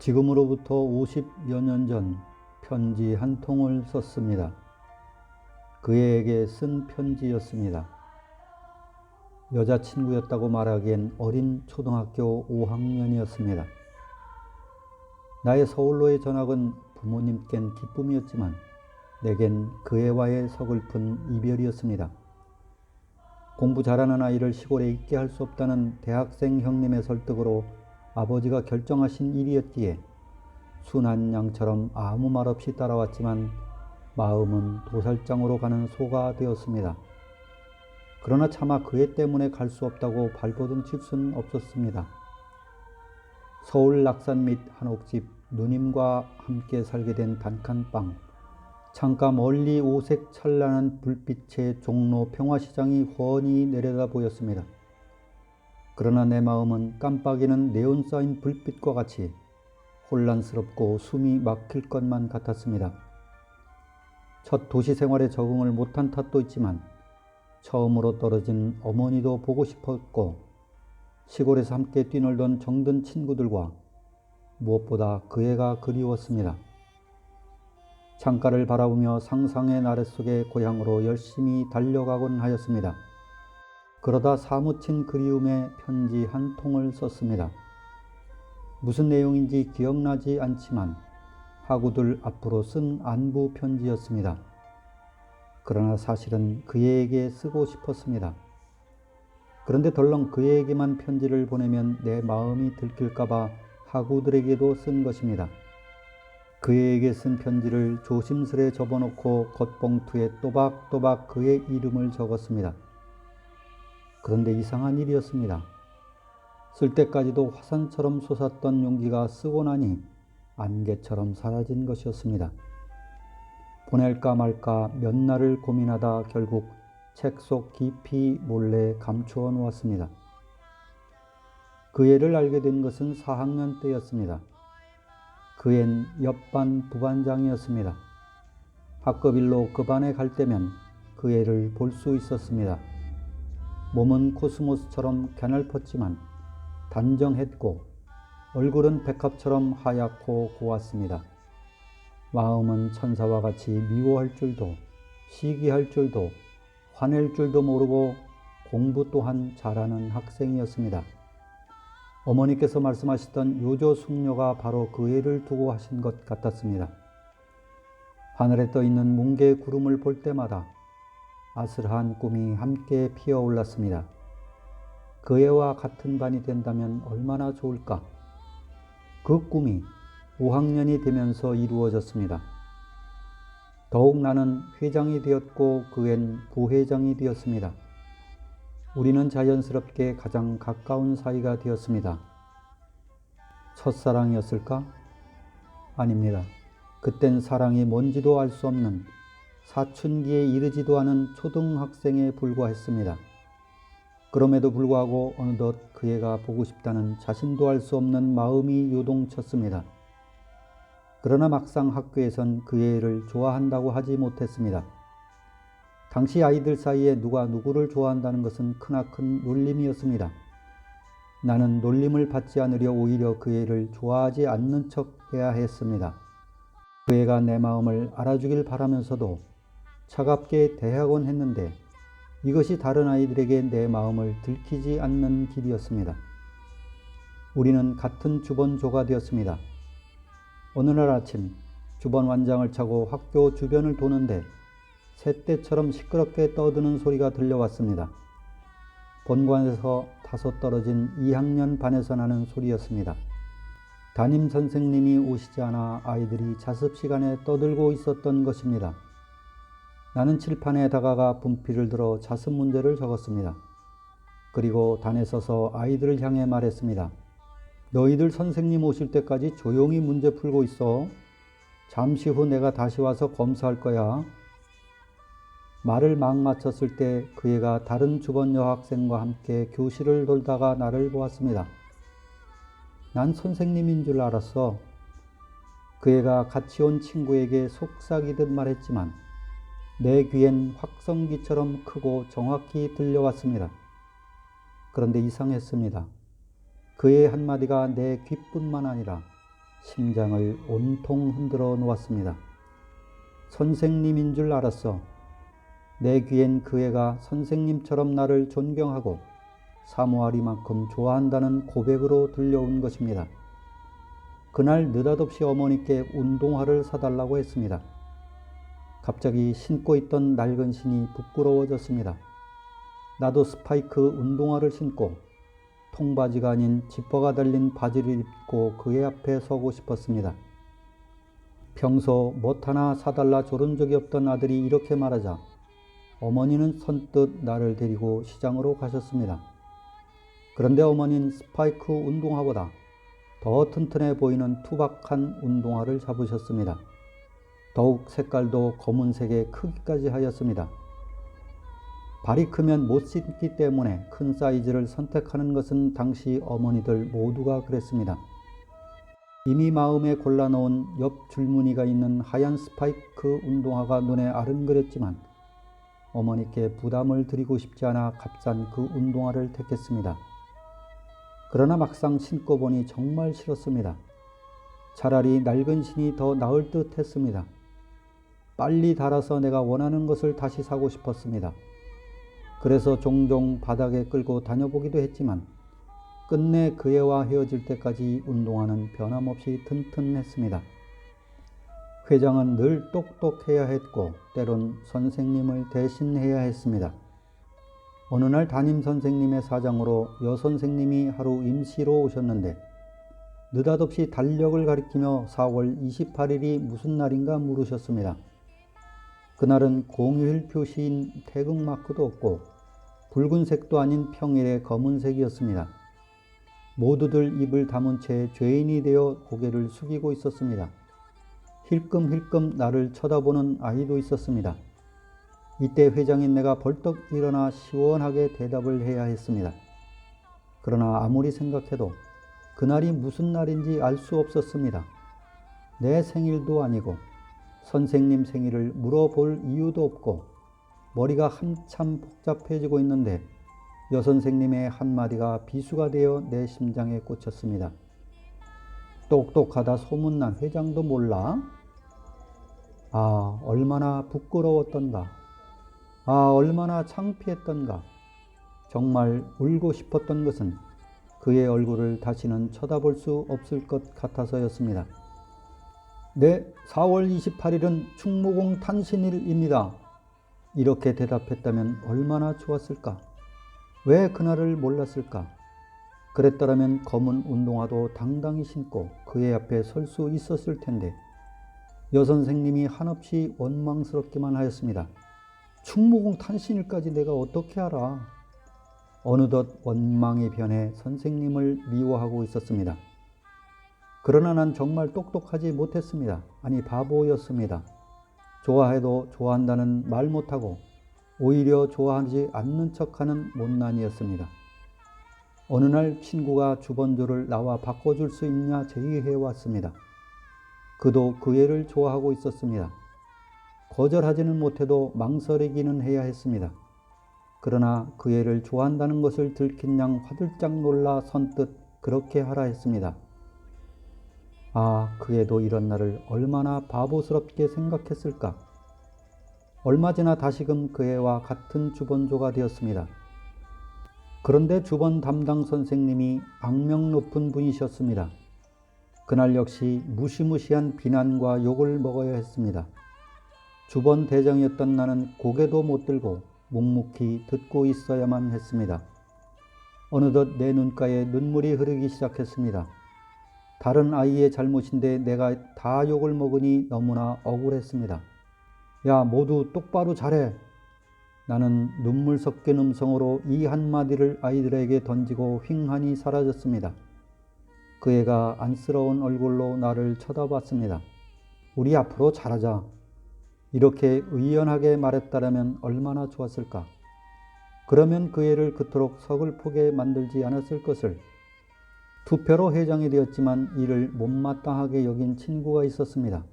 지금으로부터 50여 년 전 편지 한 통을 썼습니다. 그애에게 쓴 편지였습니다. 여자친구였다고 말하기엔 어린 초등학교 5학년이었습니다. 나의 서울로의 전학은 부모님께는 기쁨이었지만 내겐 그애와의 서글픈 이별이었습니다. 공부 잘하는 아이를 시골에 있게 할 수 없다는 대학생 형님의 설득으로 아버지가 결정하신 일이었기에 순한 양처럼 아무 말 없이 따라왔지만 마음은 도살장으로 가는 소가 되었습니다. 그러나 차마 그애 때문에 갈 수 없다고 발버둥 칠 수는 없었습니다. 서울 낙산 밑 한 옥집 누님과 함께 살게 된 단칸방, 창가 멀리 오색 찬란한 불빛의 종로 평화시장이 훤히 내려다 보였습니다. 그러나 내 마음은 깜빡이는 네온 쌓인 불빛과 같이 혼란스럽고 숨이 막힐 것만 같았습니다. 첫 도시 생활에 적응을 못한 탓도 있지만 처음으로 떨어진 어머니도 보고 싶었고 시골에서 함께 뛰놀던 정든 친구들과 무엇보다 그 애가 그리웠습니다. 창가를 바라보며 상상의 나래 속의 고향으로 열심히 달려가곤 하였습니다. 그러다 사무친 그리움에 편지 한 통을 썼습니다. 무슨 내용인지 기억나지 않지만 학우들 앞으로 쓴 안부 편지였습니다. 그러나 사실은 그애에게 쓰고 싶었습니다. 그런데 덜렁 그애에게만 편지를 보내면 내 마음이 들킬까봐 학우들에게도 쓴 것입니다. 그애에게 쓴 편지를 조심스레 접어놓고 겉봉투에 또박또박 그의 이름을 적었습니다. 그런데 이상한 일이었습니다. 쓸 때까지도 화산처럼 솟았던 용기가 쓰고 나니 안개처럼 사라진 것이었습니다. 보낼까 말까 몇 날을 고민하다 결국 책 속 깊이 몰래 감추어 놓았습니다. 그 애를 알게 된 것은 4학년 때였습니다. 그 앤 옆반 부반장이었습니다. 학급 일로 그 반에 갈 때면 그 애를 볼 수 있었습니다. 몸은 코스모스처럼 가냘펐지만 단정했고 얼굴은 백합처럼 하얗고 고왔습니다. 마음은 천사와 같이 미워할 줄도 시기할 줄도 화낼 줄도 모르고 공부 또한 잘하는 학생이었습니다. 어머니께서 말씀하시던 요조 숙녀가 바로 그 애를 두고 하신 것 같았습니다. 하늘에 떠있는 뭉게 구름을 볼 때마다 아슬한 꿈이 함께 피어올랐습니다. 그 애와 같은 반이 된다면 얼마나 좋을까. 그 꿈이 5학년이 되면서 이루어졌습니다. 더욱 나는 회장이 되었고 그 앤 부회장이 되었습니다. 우리는 자연스럽게 가장 가까운 사이가 되었습니다. 첫사랑이었을까? 아닙니다. 그땐 사랑이 뭔지도 알 수 없는 사춘기에 이르지도 않은 초등학생에 불과했습니다. 그럼에도 불구하고 어느덧 그 애가 보고 싶다는 자신도 알 수 없는 마음이 요동쳤습니다. 그러나 막상 학교에선 그 애를 좋아한다고 하지 못했습니다. 당시 아이들 사이에 누가 누구를 좋아한다는 것은 크나큰 놀림이었습니다. 나는 놀림을 받지 않으려 오히려 그 애를 좋아하지 않는 척 해야 했습니다. 그 애가 내 마음을 알아주길 바라면서도 차갑게 대하곤 했는데 이것이 다른 아이들에게 내 마음을 들키지 않는 길이었습니다. 우리는 같은 주번조가 되었습니다. 어느 날 아침 주번 완장을 차고 학교 주변을 도는데 새떼처럼 시끄럽게 떠드는 소리가 들려왔습니다. 본관에서 다소 떨어진 2학년 반에서 나는 소리였습니다. 담임 선생님이 오시지 않아 아이들이 자습 시간에 떠들고 있었던 것입니다. 나는 칠판에 다가가 분필을 들어 자습 문제를 적었습니다. 그리고 단에 서서 아이들을 향해 말했습니다. 너희들 선생님 오실 때까지 조용히 문제 풀고 있어. 잠시 후 내가 다시 와서 검사할 거야. 말을 막 마쳤을 때 그 애가 다른 주번 여학생과 함께 교실을 돌다가 나를 보았습니다. 난 선생님인 줄 알았어. 그 애가 같이 온 친구에게 속삭이듯 말했지만 내 귀엔 확성기처럼 크고 정확히 들려왔습니다. 그런데 이상했습니다. 그의 한마디가 내 귀뿐만 아니라 심장을 온통 흔들어 놓았습니다. 선생님인 줄 알았어. 내 귀엔 그 애가 선생님처럼 나를 존경하고 사모하리만큼 좋아한다는 고백으로 들려온 것입니다. 그날 느닷없이 어머니께 운동화를 사달라고 했습니다. 갑자기 신고 있던 낡은 신이 부끄러워졌습니다. 나도 스파이크 운동화를 신고 통바지가 아닌 지퍼가 달린 바지를 입고 그의 앞에 서고 싶었습니다. 평소 못 하나 사달라 조른 적이 없던 아들이 이렇게 말하자 어머니는 선뜻 나를 데리고 시장으로 가셨습니다. 그런데 어머니는 스파이크 운동화보다 더 튼튼해 보이는 투박한 운동화를 잡으셨습니다. 더욱 색깔도 검은색에 크기까지 하였습니다. 발이 크면 못 신기 때문에 큰 사이즈를 선택하는 것은 당시 어머니들 모두가 그랬습니다. 이미 마음에 골라놓은 옆 줄무늬가 있는 하얀 스파이크 운동화가 눈에 아른거렸지만 어머니께 부담을 드리고 싶지 않아 값싼 그 운동화를 택했습니다. 그러나 막상 신고 보니 정말 싫었습니다. 차라리 낡은 신이 더 나을 듯 했습니다. 빨리 닳아서 내가 원하는 것을 다시 사고 싶었습니다. 그래서 종종 바닥에 끌고 다녀보기도 했지만 끝내 그 애와 헤어질 때까지 운동화는 변함없이 튼튼했습니다. 회장은 늘 똑똑해야 했고 때론 선생님을 대신해야 했습니다. 어느 날 담임 선생님의 사장으로 여 선생님이 하루 임시로 오셨는데 느닷없이 달력을 가리키며 4월 28일이 무슨 날인가 물으셨습니다. 그날은 공휴일 표시인 태극마크도 없고 붉은색도 아닌 평일의 검은색이었습니다. 모두들 입을 다문 채 죄인이 되어 고개를 숙이고 있었습니다. 힐끔힐끔 나를 쳐다보는 아이도 있었습니다. 이때 회장인 내가 벌떡 일어나 시원하게 대답을 해야 했습니다. 그러나 아무리 생각해도 그날이 무슨 날인지 알 수 없었습니다. 내 생일도 아니고 선생님 생일을 물어볼 이유도 없고 머리가 한참 복잡해지고 있는데 여 선생님의 한마디가 비수가 되어 내 심장에 꽂혔습니다. 똑똑하다 소문난 회장도 몰라? 아, 얼마나 부끄러웠던가. 아, 얼마나 창피했던가. 정말 울고 싶었던 것은 그의 얼굴을 다시는 쳐다볼 수 없을 것 같아서였습니다. 네, 4월 28일은 충무공 탄신일입니다. 이렇게 대답했다면 얼마나 좋았을까? 왜 그날을 몰랐을까? 그랬더라면 검은 운동화도 당당히 신고 그의 앞에 설 수 있었을 텐데 여 선생님이 한없이 원망스럽기만 하였습니다. 충무공 탄신일까지 내가 어떻게 알아? 어느덧 원망이 변해 선생님을 미워하고 있었습니다. 그러나 난 정말 똑똑하지 못했습니다. 아니 바보였습니다. 좋아해도 좋아한다는 말 못하고 오히려 좋아하지 않는 척하는 못난이였습니다. 어느 날 친구가 주번조를 나와 바꿔줄 수 있냐 제의해왔습니다. 그도 그 애를 좋아하고 있었습니다. 거절하지는 못해도 망설이기는 해야 했습니다. 그러나 그 애를 좋아한다는 것을 들킨 양 화들짝 놀라 선뜻 그렇게 하라 했습니다. 아, 그 애도 이런 날을 얼마나 바보스럽게 생각했을까. 얼마 지나 다시금 그 애와 같은 주번조가 되었습니다. 그런데 주번 담당 선생님이 악명 높은 분이셨습니다. 그날 역시 무시무시한 비난과 욕을 먹어야 했습니다. 주번 대장이었던 나는 고개도 못 들고 묵묵히 듣고 있어야만 했습니다. 어느덧 내 눈가에 눈물이 흐르기 시작했습니다. 다른 아이의 잘못인데 내가 다 욕을 먹으니 너무나 억울했습니다. 야, 모두 똑바로 잘해. 나는 눈물 섞인 음성으로 이 한마디를 아이들에게 던지고 휑하니 사라졌습니다. 그 애가 안쓰러운 얼굴로 나를 쳐다봤습니다. 우리 앞으로 잘하자. 이렇게 의연하게 말했다라면 얼마나 좋았을까. 그러면 그 애를 그토록 서글프게 만들지 않았을 것을. 투표로 회장이 되었지만 이를 못마땅하게 여긴 친구가 있었습니다.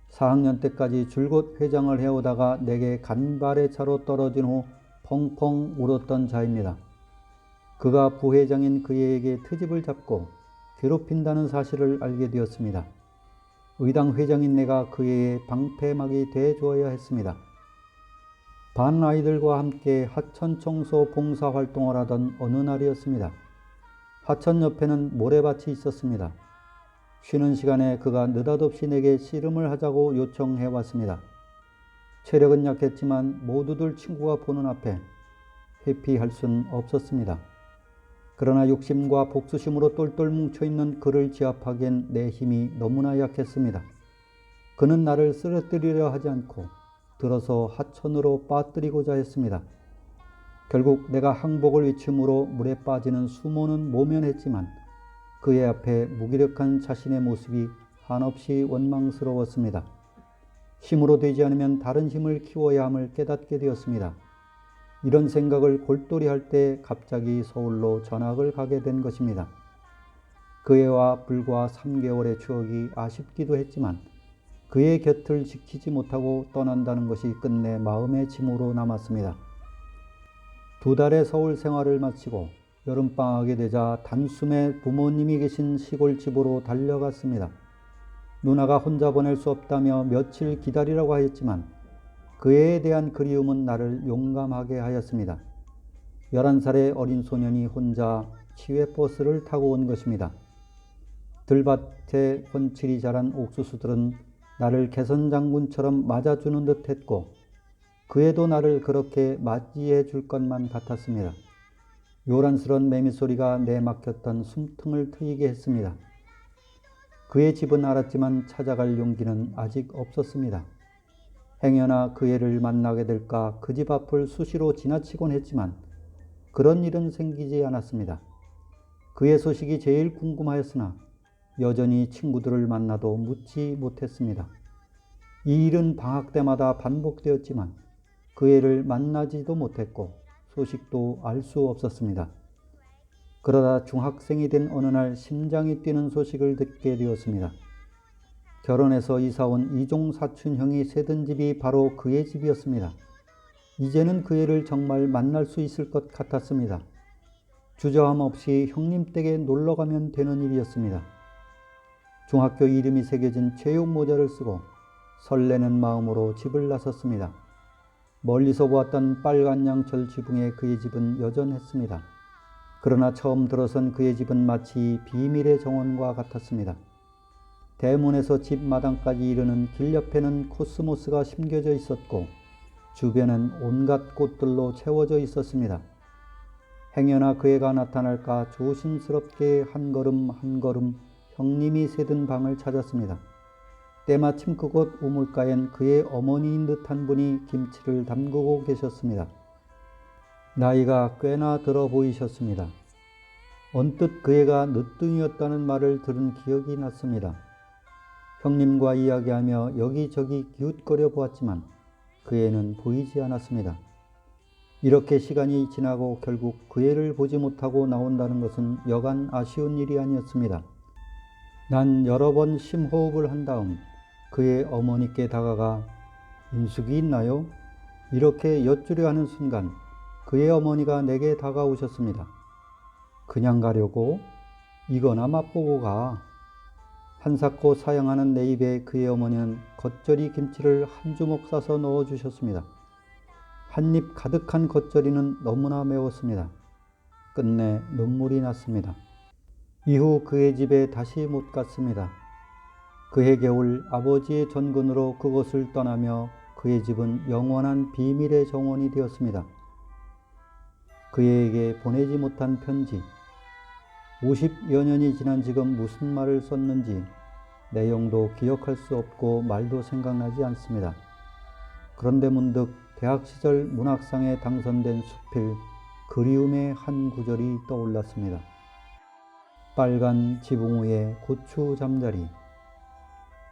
4학년 때까지 줄곧 회장을 해오다가 내게 간발의 차로 떨어진 후 펑펑 울었던 자입니다. 그가 부회장인 그 애에게 트집을 잡고 괴롭힌다는 사실을 알게 되었습니다. 의당 회장인 내가 그의 방패막이 되어주어야 했습니다. 반 아이들과 함께 하천 청소 봉사 활동을 하던 어느 날이었습니다. 하천 옆에는 모래밭이 있었습니다. 쉬는 시간에 그가 느닷없이 내게 씨름을 하자고 요청해 왔습니다. 체력은 약했지만 모두들 친구가 보는 앞에 회피할 순 없었습니다. 그러나 욕심과 복수심으로 똘똘 뭉쳐있는 그를 제압하기엔 내 힘이 너무나 약했습니다. 그는 나를 쓰러뜨리려 하지 않고 들어서 하천으로 빠뜨리고자 했습니다. 결국 내가 항복을 외침으로 물에 빠지는 수모는 모면했지만 그의 앞에 무기력한 자신의 모습이 한없이 원망스러웠습니다. 힘으로 되지 않으면 다른 힘을 키워야 함을 깨닫게 되었습니다. 이런 생각을 골똘히 할 때 갑자기 서울로 전학을 가게 된 것입니다. 그 애와 불과 3개월의 추억이 아쉽기도 했지만 그의 곁을 지키지 못하고 떠난다는 것이 끝내 마음의 짐으로 남았습니다. 2달의 서울 생활을 마치고 여름방학이 되자 단숨에 부모님이 계신 시골집으로 달려갔습니다. 누나가 혼자 보낼 수 없다며 며칠 기다리라고 하였지만 그 애에 대한 그리움은 나를 용감하게 하였습니다. 11살의 어린 소년이 혼자 시외버스를 타고 온 것입니다. 들밭에 번칠이 자란 옥수수들은 나를 개선장군처럼 맞아주는 듯 했고 그 애도 나를 그렇게 맞이해 줄 것만 같았습니다. 요란스런 매미소리가 내막혔던 숨통을 트이게 했습니다. 그의 집은 알았지만 찾아갈 용기는 아직 없었습니다. 행여나 그 애를 만나게 될까 그 집 앞을 수시로 지나치곤 했지만 그런 일은 생기지 않았습니다. 그의 소식이 제일 궁금하였으나 여전히 친구들을 만나도 묻지 못했습니다. 이 일은 방학 때마다 반복되었지만 그 애를 만나지도 못했고 소식도 알 수 없었습니다. 그러다 중학생이 된 어느 날 심장이 뛰는 소식을 듣게 되었습니다. 결혼해서 이사온 이종 사촌 형이 세든 집이 바로 그의 집이었습니다. 이제는 그 애를 정말 만날 수 있을 것 같았습니다. 주저함 없이 형님 댁에 놀러가면 되는 일이었습니다. 중학교 이름이 새겨진 체육 모자를 쓰고 설레는 마음으로 집을 나섰습니다. 멀리서 보았던 빨간 양철 지붕의 그의 집은 여전했습니다. 그러나 처음 들어선 그의 집은 마치 비밀의 정원과 같았습니다. 대문에서 집 마당까지 이르는 길 옆에는 코스모스가 심겨져 있었고 주변은 온갖 꽃들로 채워져 있었습니다. 행여나 그 애가 나타날까 조심스럽게 한 걸음 한 걸음 형님이 새든 방을 찾았습니다. 때마침 그곳 우물가엔 그의 어머니인 듯한 분이 김치를 담그고 계셨습니다. 나이가 꽤나 들어 보이셨습니다. 언뜻 그 애가 늦둥이였다는 말을 들은 기억이 났습니다. 형님과 이야기하며 여기저기 기웃거려 보았지만 그 애는 보이지 않았습니다. 이렇게 시간이 지나고 결국 그 애를 보지 못하고 나온다는 것은 여간 아쉬운 일이 아니었습니다. 난 여러 번 심호흡을 한 다음 그의 어머니께 다가가 인숙이 있나요? 이렇게 여쭈려 하는 순간 그의 어머니가 내게 다가오셨습니다. 그냥 가려고? 이거나 맛보고 가. 한사코 사양하는 내 입에 그의 어머니는 겉절이 김치를 한 주먹 싸서 넣어주셨습니다. 한 입 가득한 겉절이는 너무나 매웠습니다. 끝내 눈물이 났습니다. 이후 그의 집에 다시 못 갔습니다. 그해 겨울 아버지의 전근으로 그곳을 떠나며 그의 집은 영원한 비밀의 정원이 되었습니다. 그에게 보내지 못한 편지, 50여 년이 지난 지금 무슨 말을 썼는지 내용도 기억할 수 없고 말도 생각나지 않습니다. 그런데 문득 대학 시절 문학상에 당선된 수필 그리움의 한 구절이 떠올랐습니다. 빨간 지붕 위에 고추 잠자리.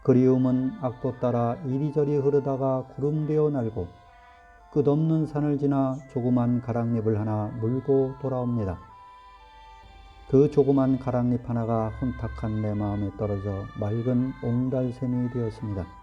그리움은 악보 따라 이리저리 흐르다가 구름되어 날고 끝없는 산을 지나 조그만 가랑잎을 하나 물고 돌아옵니다. 그 조그만 가랑잎 하나가 혼탁한 내 마음에 떨어져 맑은 옹달샘이 되었습니다.